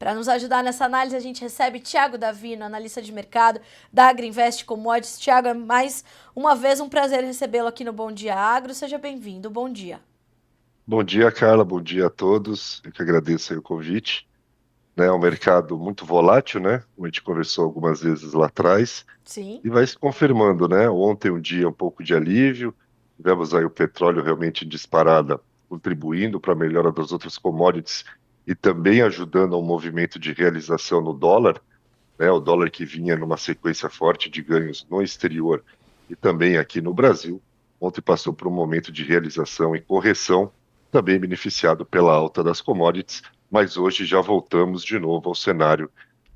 Para nos ajudar nessa análise, a gente recebe Thiago Davino, analista de mercado da Agrinvest Commodities. Thiago, é mais uma vez um prazer recebê-lo aqui no Bom Dia Agro. Seja bem-vindo. Bom dia. Bom dia, Carla. Bom dia a todos. Eu que agradeço aí o convite. É um mercado muito volátil, né? Como a gente conversou algumas vezes lá atrás, Sim. e vai se confirmando, né? Ontem um dia um pouco de alívio, tivemos aí o petróleo realmente em disparada, contribuindo para a melhora das outras commodities e também ajudando ao movimento de realização no dólar, né? O dólar que vinha numa sequência forte de ganhos no exterior e também aqui no Brasil, ontem passou por um momento de realização e correção, também beneficiado pela alta das commodities, mas hoje já voltamos de novo ao cenário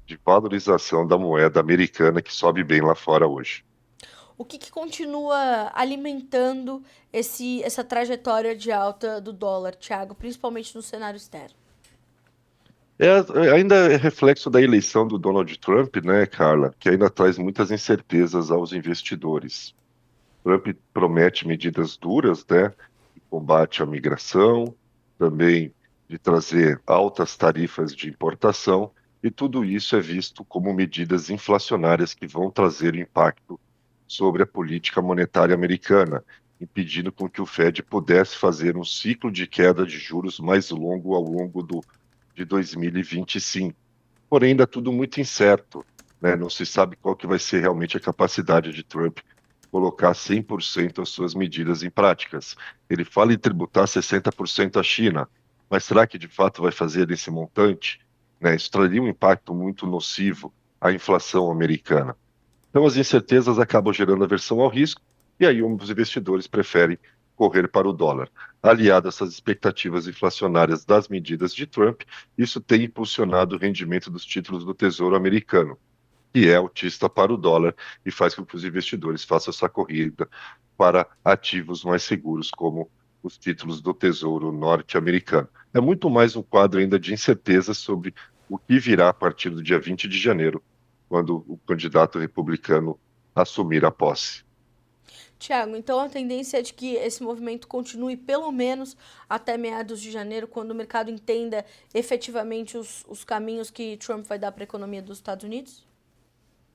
de valorização da moeda americana que sobe bem lá fora hoje. O que continua alimentando essa trajetória de alta do dólar, Thiago, principalmente no cenário externo? Ainda é reflexo da eleição do Donald Trump, né, Carla, que ainda traz muitas incertezas aos investidores. Trump promete medidas duras, né, de combate à migração, também de trazer altas tarifas de importação, e tudo isso é visto como medidas inflacionárias que vão trazer impacto sobre a política monetária americana, impedindo com que o Fed pudesse fazer um ciclo de queda de juros mais longo ao longo de 2025. Porém, ainda tudo muito incerto, né? Não se sabe qual que vai ser realmente a capacidade de Trump colocar 100% as suas medidas em práticas. Ele fala em tributar 60% à China, mas será que de fato vai fazer esse montante? Né? Isso traria um impacto muito nocivo à inflação americana. Então, as incertezas acabam gerando aversão ao risco, e aí os investidores preferem correr para o dólar. Aliado a essas expectativas inflacionárias das medidas de Trump, isso tem impulsionado o rendimento dos títulos do Tesouro americano, que é altista para o dólar e faz com que os investidores façam essa corrida para ativos mais seguros, como os títulos do Tesouro norte-americano. É muito mais um quadro ainda de incerteza sobre o que virá a partir do dia 20 de janeiro, quando o candidato republicano assumir a posse. Tiago, então a tendência é de que esse movimento continue pelo menos até meados de janeiro, quando o mercado entenda efetivamente os caminhos que Trump vai dar para a economia dos Estados Unidos?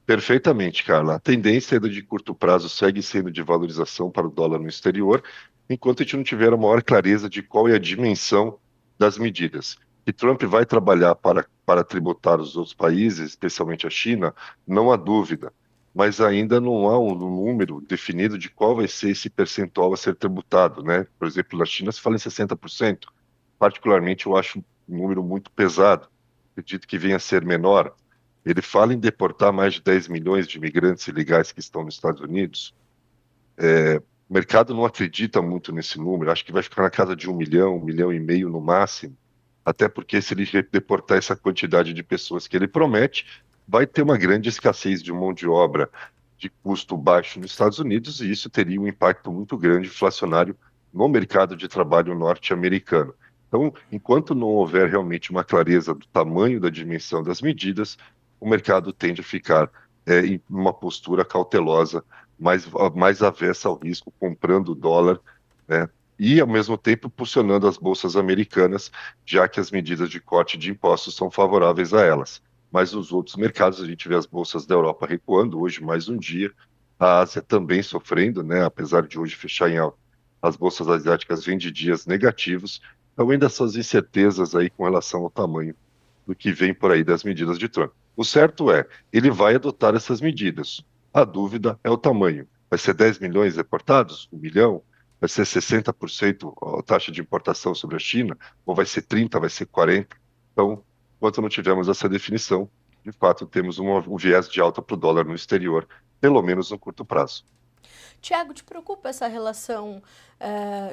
Perfeitamente, Carla. A tendência ainda de curto prazo segue sendo de valorização para o dólar no exterior, enquanto a gente não tiver a maior clareza de qual é a dimensão das medidas. Que Trump vai trabalhar para tributar os outros países, especialmente a China, não há dúvida, mas ainda não há um número definido de qual vai ser esse percentual a ser tributado, né? Por exemplo, na China se fala em 60%. Particularmente, eu acho um número muito pesado. Acredito que venha a ser menor. Ele fala em deportar mais de 10 milhões de imigrantes ilegais que estão nos Estados Unidos. O mercado não acredita muito nesse número, acho que vai ficar na casa de 1 milhão e meio no máximo, até porque se ele deportar essa quantidade de pessoas que ele promete, vai ter uma grande escassez de mão de obra de custo baixo nos Estados Unidos, e isso teria um impacto muito grande inflacionário no mercado de trabalho norte-americano. Então, enquanto não houver realmente uma clareza do tamanho da dimensão das medidas, o mercado tende a ficar em uma postura cautelosa, mais avessa ao risco, comprando dólar, né? E, ao mesmo tempo, impulsionando as bolsas americanas, já que as medidas de corte de impostos são favoráveis a elas. Mas nos outros mercados, a gente vê as bolsas da Europa recuando, hoje mais um dia, a Ásia também sofrendo, né? Apesar de hoje fechar em alta, as bolsas asiáticas vêm de dias negativos, então ainda essas incertezas aí com relação ao tamanho do que vem por aí das medidas de Trump. O certo é, ele vai adotar essas medidas. A dúvida é o tamanho. Vai ser 10 milhões deportados? 1 milhão? Vai ser 60% a taxa de importação sobre a China? Ou vai ser 30%, vai ser 40%? Então, enquanto não tivermos essa definição, de fato, temos um viés de alta para o dólar no exterior, pelo menos no curto prazo. Tiago, te preocupa essa relação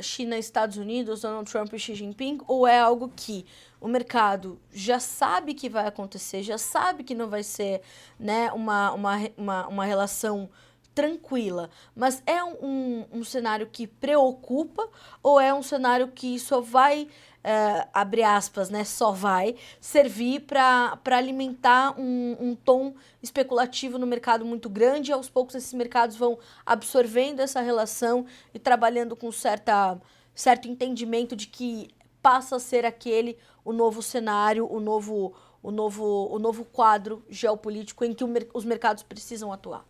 China-Estados Unidos, Donald Trump e Xi Jinping? Ou é algo que o mercado já sabe que vai acontecer, já sabe que não vai ser, né, uma relação tranquila, mas é um cenário que preocupa ou é um cenário que só vai, abre aspas, né, só vai servir para alimentar um tom especulativo no mercado muito grande e aos poucos esses mercados vão absorvendo essa relação e trabalhando com certo entendimento de que passa a ser aquele o novo cenário, o novo quadro geopolítico em que os mercados precisam atuar?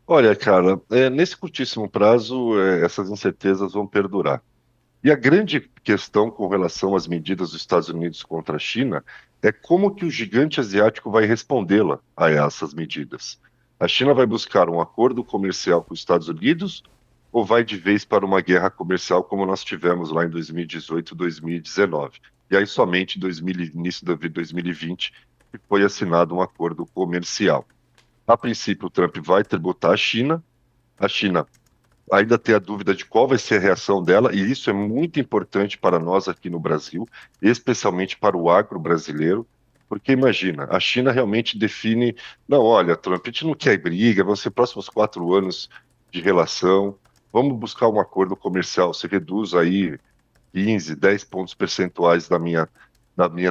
Olha, cara, nesse curtíssimo prazo, essas incertezas vão perdurar. E a grande questão com relação às medidas dos Estados Unidos contra a China é como que o gigante asiático vai respondê-la a essas medidas. A China vai buscar um acordo comercial com os Estados Unidos ou vai de vez para uma guerra comercial como nós tivemos lá em 2018, 2019? E aí somente em início de 2020 que foi assinado um acordo comercial. A princípio, o Trump vai tributar a China ainda tem a dúvida de qual vai ser a reação dela, e isso é muito importante para nós aqui no Brasil, especialmente para o agro brasileiro, porque imagina, a China realmente define, não, olha, Trump, a gente não quer briga, vão ser próximos 4 anos de relação, vamos buscar um acordo comercial, você reduz aí 15, 10 pontos percentuais da minha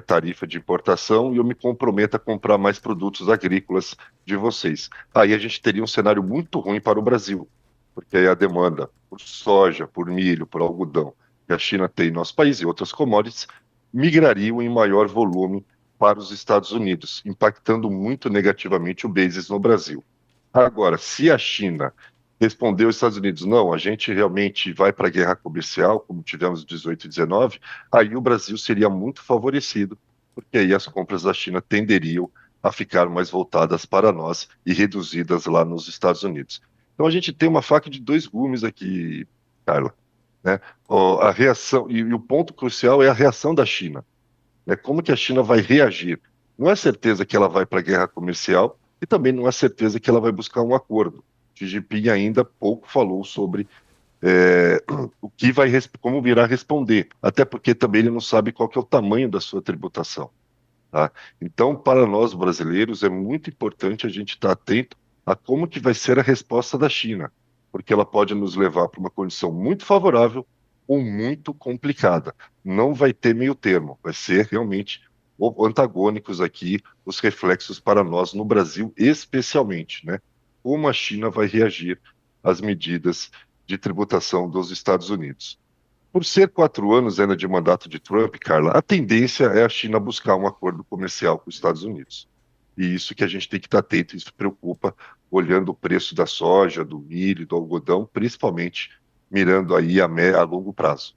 tarifa de importação e eu me comprometo a comprar mais produtos agrícolas de vocês. Aí a gente teria um cenário muito ruim para o Brasil, porque aí a demanda por soja, por milho, por algodão que a China tem em nosso país e outras commodities migrariam em maior volume para os Estados Unidos, impactando muito negativamente o basis no Brasil. Agora, se a China respondeu aos Estados Unidos, não, a gente realmente vai para a guerra comercial, como tivemos em 18 e 19, aí o Brasil seria muito favorecido, porque aí as compras da China tenderiam a ficar mais voltadas para nós e reduzidas lá nos Estados Unidos. Então a gente tem uma faca de dois gumes aqui, Carla, né? A reação e o ponto crucial é a reação da China, né? Como que a China vai reagir? Não é certeza que ela vai para a guerra comercial e também não é certeza que ela vai buscar um acordo. Xi Jinping ainda pouco falou sobre é, o que vai, como virá responder, até porque também ele não sabe qual que é o tamanho da sua tributação. Tá? Então, para nós brasileiros, é muito importante a gente estar atento a como que vai ser a resposta da China, porque ela pode nos levar para uma condição muito favorável ou muito complicada. Não vai ter meio termo, vai ser realmente antagônicos aqui os reflexos para nós no Brasil, especialmente, né? Como a China vai reagir às medidas de tributação dos Estados Unidos. Por ser 4 anos ainda de mandato de Trump, Carla, a tendência é a China buscar um acordo comercial com os Estados Unidos. E isso que a gente tem que estar atento, isso preocupa, olhando o preço da soja, do milho, do algodão, principalmente mirando aí a longo prazo.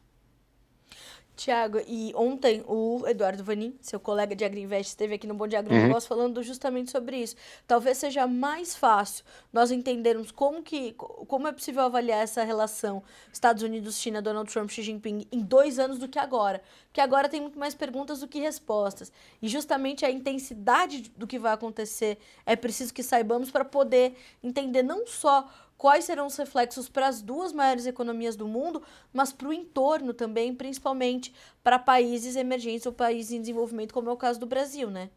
Tiago, e ontem o Eduardo Vanin, seu colega de Agriinvest, esteve aqui no Bom Dia Uhum. Agronegócio falando justamente sobre isso. Talvez seja mais fácil nós entendermos como é possível avaliar essa relação Estados Unidos-China, Donald Trump, Xi Jinping em 2 anos do que agora. Porque agora tem muito mais perguntas do que respostas. E justamente a intensidade do que vai acontecer é preciso que saibamos para poder entender não só quais serão os reflexos para as duas maiores economias do mundo, mas para o entorno também, principalmente para países emergentes ou países em desenvolvimento, como é o caso do Brasil, né?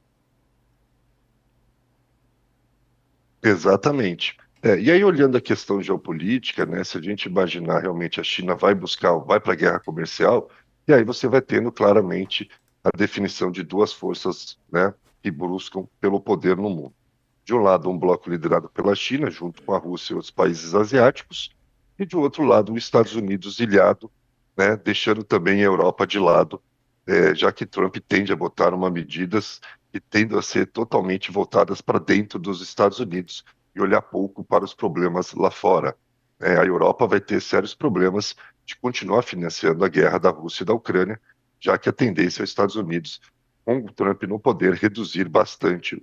Exatamente. E aí, olhando a questão geopolítica, né, se a gente imaginar realmente a China vai para a guerra comercial, e aí você vai tendo claramente a definição de duas forças, né, que buscam pelo poder no mundo. De um lado, um bloco liderado pela China, junto com a Rússia e outros países asiáticos, e de outro lado, os Estados Unidos ilhado, né, deixando também a Europa de lado, já que Trump tende a botar uma medidas que tendem a ser totalmente voltadas para dentro dos Estados Unidos e olhar pouco para os problemas lá fora. A Europa vai ter sérios problemas de continuar financiando a guerra da Rússia e da Ucrânia, já que a tendência é os Estados Unidos, com o Trump no poder, reduzir bastante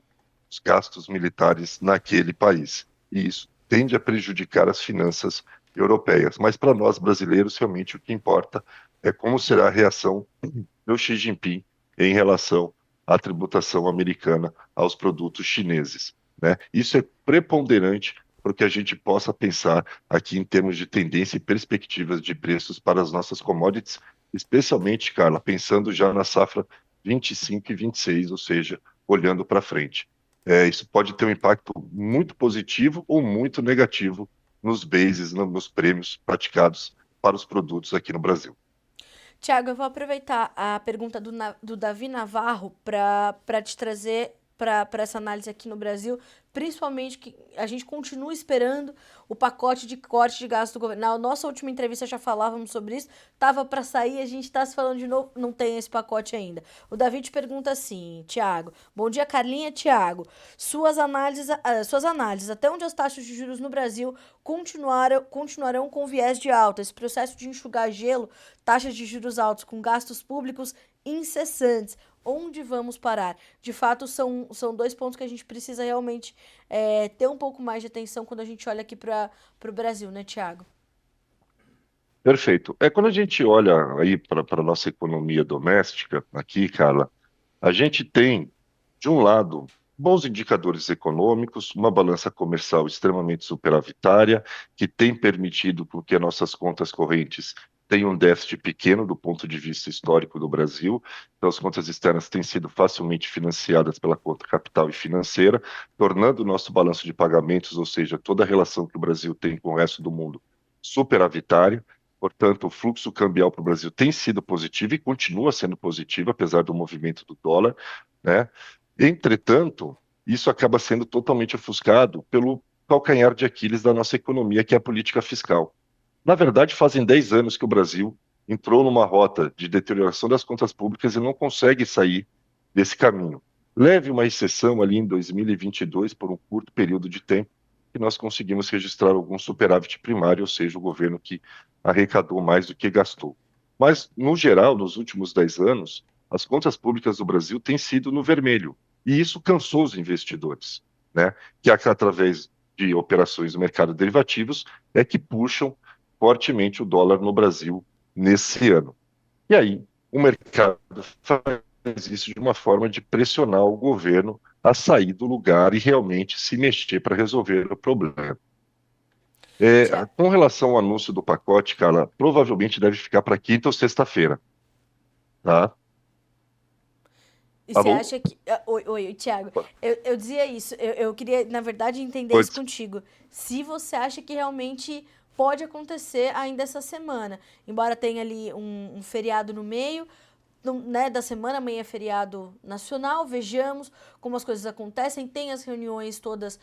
os gastos militares naquele país. E isso tende a prejudicar as finanças europeias. Mas para nós brasileiros, realmente o que importa é como será a reação do Xi Jinping em relação à tributação americana aos produtos chineses. Né? Isso é preponderante para que a gente possa pensar aqui em termos de tendência e perspectivas de preços para as nossas commodities, especialmente, Carla, pensando já na safra 25 e 26, ou seja, olhando para frente. Isso pode ter um impacto muito positivo ou muito negativo nos bases, nos prêmios praticados para os produtos aqui no Brasil. Tiago, eu vou aproveitar a pergunta do Davi Navarro para te trazer para essa análise aqui no Brasil, principalmente que a gente continua esperando o pacote de corte de gastos do governo. Na nossa última entrevista já falávamos sobre isso, estava para sair, a gente está se falando de novo, não tem esse pacote ainda. O David pergunta assim, Tiago, bom dia Carlinha, Tiago, suas análises, até onde as taxas de juros no Brasil continuarão com viés de alta, esse processo de enxugar gelo, taxas de juros altos com gastos públicos incessantes, onde vamos parar? De fato, são dois pontos que a gente precisa realmente ter um pouco mais de atenção quando a gente olha aqui para o Brasil, né, Tiago? Perfeito. Quando a gente olha aí para a nossa economia doméstica, aqui, Carla, a gente tem, de um lado, bons indicadores econômicos, uma balança comercial extremamente superavitária, que tem permitido com que as nossas contas correntes tenham um déficit pequeno do ponto de vista histórico do Brasil. Então, as contas externas têm sido facilmente financiadas pela conta capital e financeira, tornando o nosso balanço de pagamentos, ou seja, toda a relação que o Brasil tem com o resto do mundo, superavitária. Portanto, o fluxo cambial para o Brasil tem sido positivo e continua sendo positivo, apesar do movimento do dólar, né? Entretanto, isso acaba sendo totalmente ofuscado pelo calcanhar de Aquiles da nossa economia, que é a política fiscal. Na verdade, fazem 10 anos que o Brasil entrou numa rota de deterioração das contas públicas e não consegue sair desse caminho. Leve uma exceção ali em 2022, por um curto período de tempo, que nós conseguimos registrar algum superávit primário, ou seja, o governo que arrecadou mais do que gastou. Mas, no geral, nos últimos 10 anos, as contas públicas do Brasil têm sido no vermelho. E isso cansou os investidores, né? Que através de operações no mercado de derivativos é que puxam fortemente o dólar no Brasil nesse ano. E aí, o mercado faz isso de uma forma de pressionar o governo a sair do lugar e realmente se mexer para resolver o problema. Com relação ao anúncio do pacote, Carla, provavelmente deve ficar para quinta ou sexta-feira, tá? E você Alô? acha que. Oi, Tiago. Eu dizia isso. Eu queria, na verdade, entender isso Pois, contigo. Se você acha que realmente pode acontecer ainda essa semana. Embora tenha ali um feriado no meio, né, da semana, amanhã é feriado nacional, vejamos como as coisas acontecem, tem as reuniões todas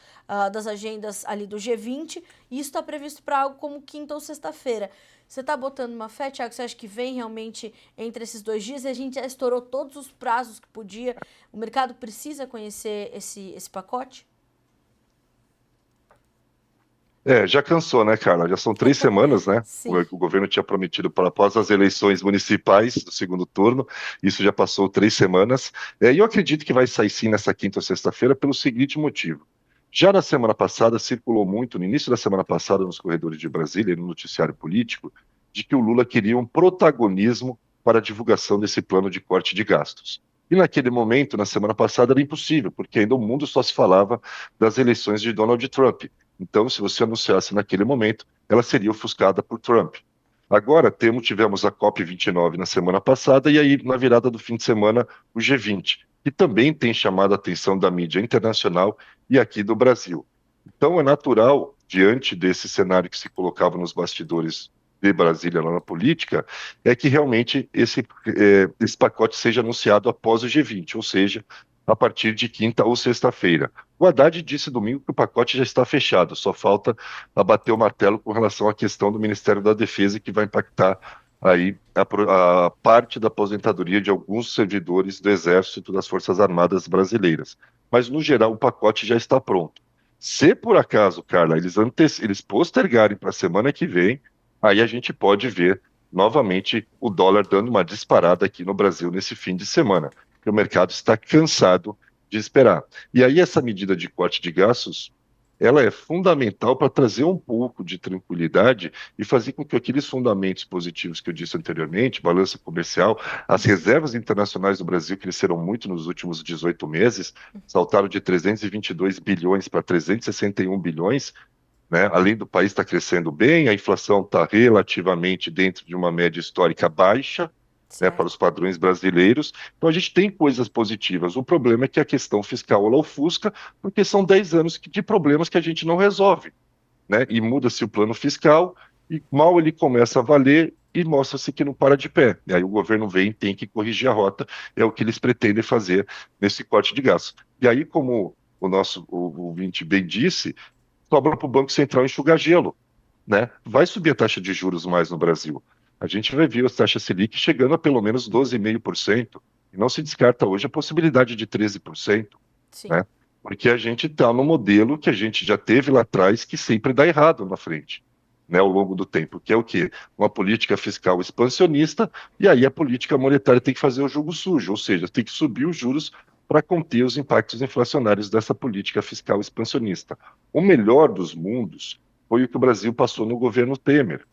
das agendas ali do G20, e isso está previsto para algo como quinta ou sexta-feira. Você está botando uma fé, Thiago? Você acha que vem realmente entre esses 2 dias e a gente já estourou todos os prazos que podia? O mercado precisa conhecer esse pacote? já cansou, né, Carla? Já são 3 semanas, né? O, Sim. o governo tinha prometido para após as eleições municipais do segundo turno, isso já passou 3 semanas. E eu acredito que vai sair sim nessa quinta ou sexta-feira pelo seguinte motivo. Já na semana passada, circulou muito, no início da semana passada, nos corredores de Brasília e no noticiário político, de que o Lula queria um protagonismo para a divulgação desse plano de corte de gastos. E naquele momento, na semana passada, era impossível, porque ainda o mundo só se falava das eleições de Donald Trump. Então, se você anunciasse naquele momento, ela seria ofuscada por Trump. Agora, tivemos a COP29 na semana passada e aí, na virada do fim de semana, o G20, que também tem chamado a atenção da mídia internacional e aqui do Brasil. Então, é natural, diante desse cenário que se colocava nos bastidores de Brasília, lá na política, é que realmente esse pacote seja anunciado após o G20, ou seja, a partir de quinta ou sexta-feira. O Haddad disse domingo que o pacote já está fechado, só falta abater o martelo com relação à questão do Ministério da Defesa, que vai impactar aí a parte da aposentadoria de alguns servidores do Exército e das Forças Armadas brasileiras. Mas, no geral, o pacote já está pronto. Se por acaso, Carla, eles postergarem para a semana que vem, aí a gente pode ver novamente o dólar dando uma disparada aqui no Brasil nesse fim de semana, porque o mercado está cansado de esperar. E aí essa medida de corte de gastos, ela é fundamental para trazer um pouco de tranquilidade e fazer com que aqueles fundamentos positivos que eu disse anteriormente, balança comercial, as reservas internacionais do Brasil cresceram muito nos últimos 18 meses, saltaram de 322 bilhões para 361 bilhões, né? Além do país estar crescendo bem, a inflação está relativamente dentro de uma média histórica baixa, né, para Certo. os padrões brasileiros. Então a gente tem coisas positivas. O problema é que a questão fiscal ela ofusca, porque são 10 anos de problemas que a gente não resolve, né? E muda-se o plano fiscal e mal ele começa a valer, e mostra-se que não para de pé. E aí o governo vem e tem que corrigir a rota, é o que eles pretendem fazer nesse corte de gastos. E aí, como o ouvinte bem disse, sobra para o Banco Central enxugar gelo, né? Vai subir a taxa de juros mais no Brasil. A gente vai ver as taxas Selic chegando a pelo menos 12,5%, e não se descarta hoje a possibilidade de 13%, Sim. né? Porque a gente está no modelo que a gente já teve lá atrás, que sempre dá errado na frente, né, ao longo do tempo, que é o quê? Uma política fiscal expansionista, e aí a política monetária tem que fazer o jogo sujo, ou seja, tem que subir os juros para conter os impactos inflacionários dessa política fiscal expansionista. O melhor dos mundos foi o que o Brasil passou no governo Temer.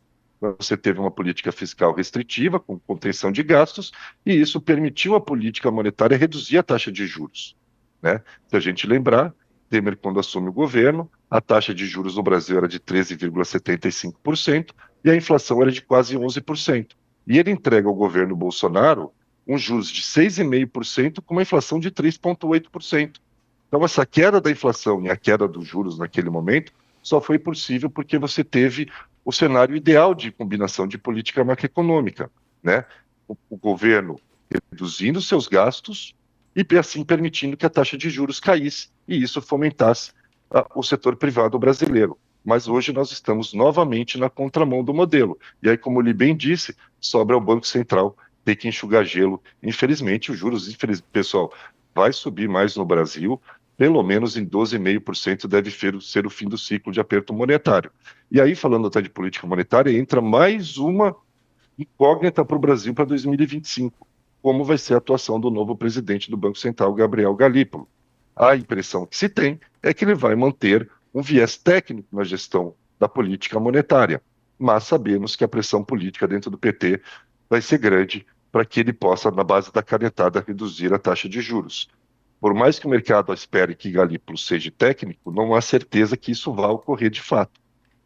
Você teve uma política fiscal restritiva, com contenção de gastos, e isso permitiu à política monetária reduzir a taxa de juros, né? Se a gente lembrar, Temer, quando assume o governo, a taxa de juros no Brasil era de 13,75% e a inflação era de quase 11%. E ele entrega ao governo Bolsonaro um juros de 6,5% com uma inflação de 3,8%. Então, essa queda da inflação e a queda dos juros naquele momento só foi possível porque você teve o cenário ideal de combinação de política macroeconômica, né? O governo reduzindo seus gastos e assim permitindo que a taxa de juros caísse e isso fomentasse o setor privado brasileiro. Mas hoje nós estamos novamente na contramão do modelo. E aí, como ele bem disse, sobra ao Banco Central ter que enxugar gelo. Infelizmente, os juros, pessoal, vai subir mais no Brasil, pelo menos em 12,5% deve ser o fim do ciclo de aperto monetário. E aí, falando até de política monetária, entra mais uma incógnita para o Brasil para 2025. Como vai ser a atuação do novo presidente do Banco Central, Gabriel Galípolo? A impressão que se tem é que ele vai manter um viés técnico na gestão da política monetária, mas sabemos que a pressão política dentro do PT vai ser grande para que ele possa, na base da canetada, reduzir a taxa de juros. Por mais que o mercado espere que Galípolo seja técnico, não há certeza que isso vá ocorrer de fato.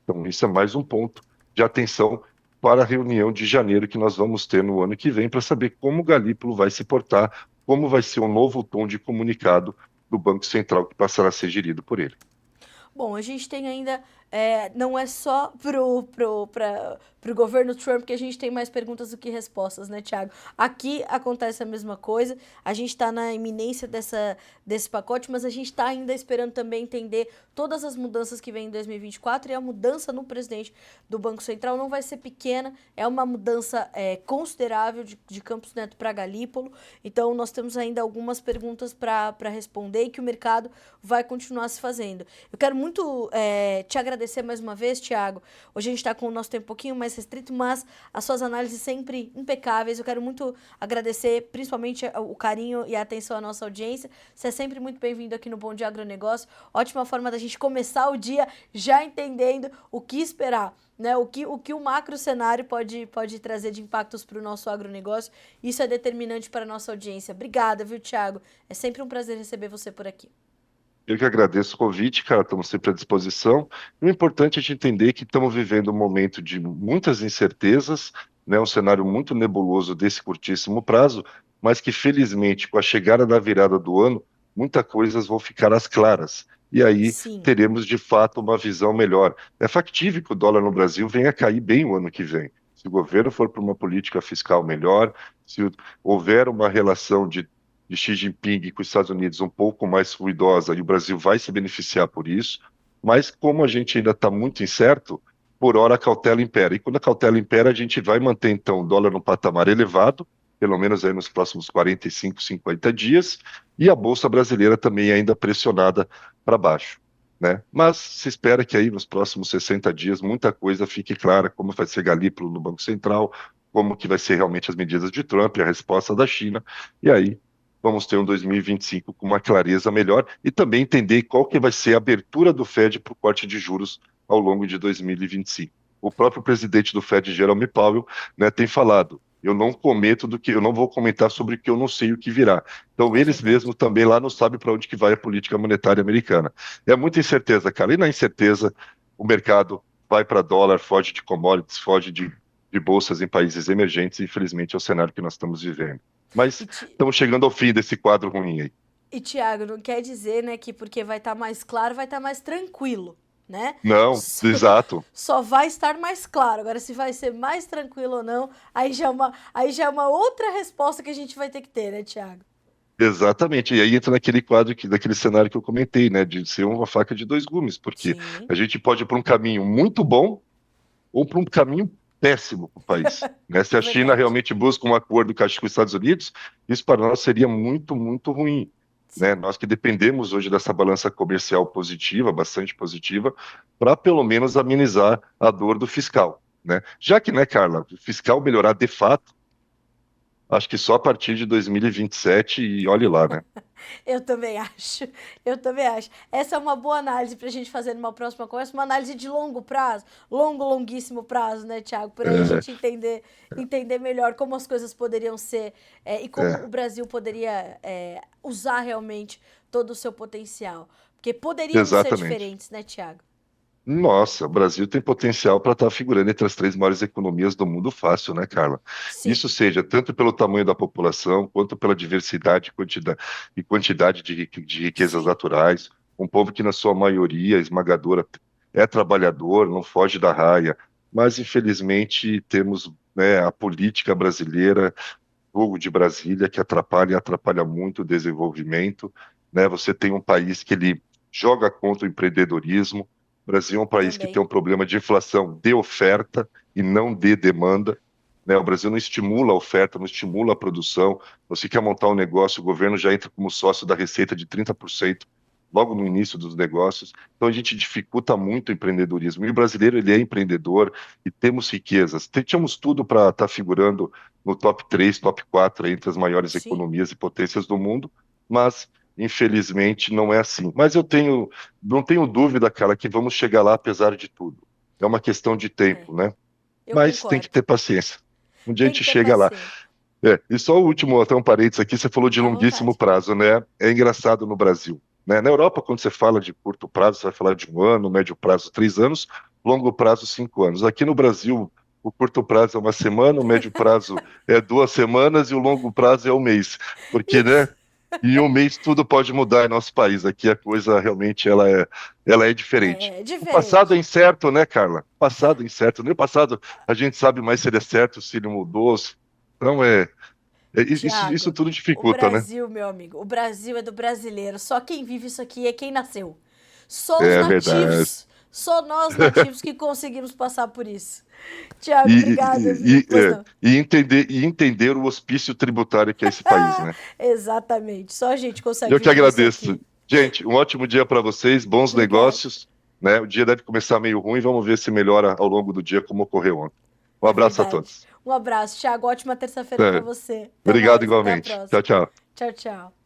Então, isso é mais um ponto de atenção para a reunião de janeiro que nós vamos ter no ano que vem, para saber como o Galípolo vai se portar, como vai ser o novo tom de comunicado do Banco Central que passará a ser gerido por ele. Bom, a gente tem ainda, não é só pro governo Trump que a gente tem mais perguntas do que respostas, né, Thiago? Aqui acontece a mesma coisa, a gente está na iminência desse pacote, mas a gente está ainda esperando também entender todas as mudanças que vêm em 2024 e a mudança no presidente do Banco Central não vai ser pequena, é uma mudança considerável de Campos Neto para Galípolo, então nós temos ainda algumas perguntas para responder e que o mercado vai continuar se fazendo. Eu quero muito te agradecer mais uma vez, Thiago. Hoje a gente está com o nosso tempo um pouquinho mais restrito, mas as suas análises sempre impecáveis. Eu quero muito agradecer, principalmente o carinho e a atenção à nossa audiência. Você é sempre muito bem-vindo aqui no Bom Dia Agronegócio. Ótima forma da gente começar o dia já entendendo o que esperar, né? O que o macro cenário pode trazer de impactos para o nosso agronegócio. Isso é determinante para a nossa audiência. Obrigada, viu, Thiago? É sempre um prazer receber você por aqui. Eu que agradeço o convite, cara, estamos sempre à disposição. E o importante é a gente entender que estamos vivendo um momento de muitas incertezas, né, um cenário muito nebuloso desse curtíssimo prazo, mas que felizmente com a chegada da virada do ano, muitas coisas vão ficar às claras. E aí Sim. teremos de fato uma visão melhor. É factível que o dólar no Brasil venha a cair bem o ano que vem. Se o governo for para uma política fiscal melhor, se houver uma relação de Xi Jinping com os Estados Unidos um pouco mais ruidosa e o Brasil vai se beneficiar por isso, mas como a gente ainda está muito incerto, por hora a cautela impera. E quando a cautela impera, a gente vai manter então o dólar no patamar elevado, pelo menos aí nos próximos 45, 50 dias, e a Bolsa Brasileira também ainda pressionada para baixo, né? Mas se espera que aí nos próximos 60 dias muita coisa fique clara, como vai ser Galípolo no Banco Central, como que vai ser realmente as medidas de Trump, a resposta da China, e aí vamos ter um 2025 com uma clareza melhor e também entender qual que vai ser a abertura do Fed para o corte de juros ao longo de 2025. O próprio presidente do Fed, Jerome Powell, né, tem falado: eu não cometo do que eu não vou comentar sobre o que eu não sei o que virá. Então É eles verdade. mesmos também lá não sabem para onde que vai a política monetária americana. É muita incerteza, cara. E na incerteza o mercado vai para dólar, foge de commodities, foge de bolsas em países emergentes. E infelizmente é o cenário que nós estamos vivendo. Mas E, Ti- estamos chegando ao fim desse quadro ruim aí. e Tiago, não quer dizer, né, que porque vai estar mais claro, vai estar mais tranquilo. né? Não, exato. Só vai estar mais claro. Agora, se vai ser mais tranquilo ou não, aí já é uma outra resposta que a gente vai ter que ter, né, Thiago? Exatamente. E aí entra naquele quadro, daquele cenário que eu comentei, né? De ser uma faca de dois gumes, porque Sim, a gente pode ir para um caminho muito bom ou para um caminho péssimo para o país. Né? Se é a China verdade. realmente busca um acordo com os Estados Unidos, isso para nós seria muito, muito ruim. Né? Sim. Nós que dependemos hoje dessa balança comercial positiva, bastante positiva, para pelo menos amenizar a dor do fiscal. Né? Já que, né, Carla, o fiscal melhorar de fato, acho que só a partir de 2027 e olhe lá, né? Eu também acho. Eu também acho. Essa é uma boa análise para a gente fazer numa próxima conversa, uma análise de longo prazo, longuíssimo prazo, né, Thiago? Por aí a É, gente entender melhor como as coisas poderiam ser e como o é, Brasil poderia usar realmente todo o seu potencial. Porque poderíamos ser exatamente. diferentes, né, Thiago? Nossa, o Brasil tem potencial para estar figurando entre as três maiores economias do mundo fácil, né, Carla? Sim, Isso seja tanto pelo tamanho da população, quanto pela diversidade e quantidade de riquezas sim, naturais. Um povo que, na sua maioria esmagadora, é trabalhador, não foge da raia. Mas, infelizmente, temos, né, a política brasileira, fogo de Brasília, que atrapalha e atrapalha muito o desenvolvimento. Né? Você tem um país que ele joga contra o empreendedorismo. O Brasil é um país que tem também. um problema de inflação de oferta e não de demanda. Né? O Brasil não estimula a oferta, não estimula a produção. Você quer montar um negócio, o governo já entra como sócio da receita de 30% logo no início dos negócios. Então a gente dificulta muito o empreendedorismo. E o brasileiro, ele é empreendedor e temos riquezas. Tínhamos tudo para estar figurando no top 3, top 4 entre as maiores Sim, economias e potências do mundo, mas infelizmente não é assim. Mas não tenho dúvida, cara, que vamos chegar lá apesar de tudo. É uma questão de é. tempo, né? Eu Mas tem que concordo. ter paciência. Um dia a Tem que gente ter chega lá. paciência. E só o último, até um parênteses aqui, você falou de À longuíssimo vontade. prazo, né? É engraçado no Brasil. Né? Na Europa, quando você fala de curto prazo, você vai falar de um ano, médio prazo, 3 anos, longo prazo, 5 anos. Aqui no Brasil, o curto prazo é uma semana, o médio prazo é 2 semanas e o longo prazo é um mês. Porque, né? Isso. Em um mês tudo pode mudar em nosso país. Aqui a coisa realmente ela é diferente. É O passado é diferente. incerto, né, Carla? O passado é incerto. Nem o passado a gente sabe mais se ele é certo, se ele mudou. Então isso Tiago, tudo o dificulta, né? Brasil, meu amigo, o Brasil é do brasileiro. Só quem vive isso aqui é quem nasceu. Só os É verdade. nativos. Só nós nativos que conseguimos passar por isso. Tiago, obrigada, E, viu? e, Pois é, não. e entender o hospício tributário que é esse país, né? Exatamente. Só a gente consegue Eu que viver isso agradeço. aqui. Gente, um ótimo dia para vocês, bons Obrigada. negócios, né? O dia deve começar meio ruim, vamos ver se melhora ao longo do dia, como ocorreu ontem. Um É abraço a verdade. todos. Um abraço, Tiago. Ótima terça-feira para É, você. Até obrigado mais. Até a igualmente. Tchau, próxima. tchau. Tchau, tchau.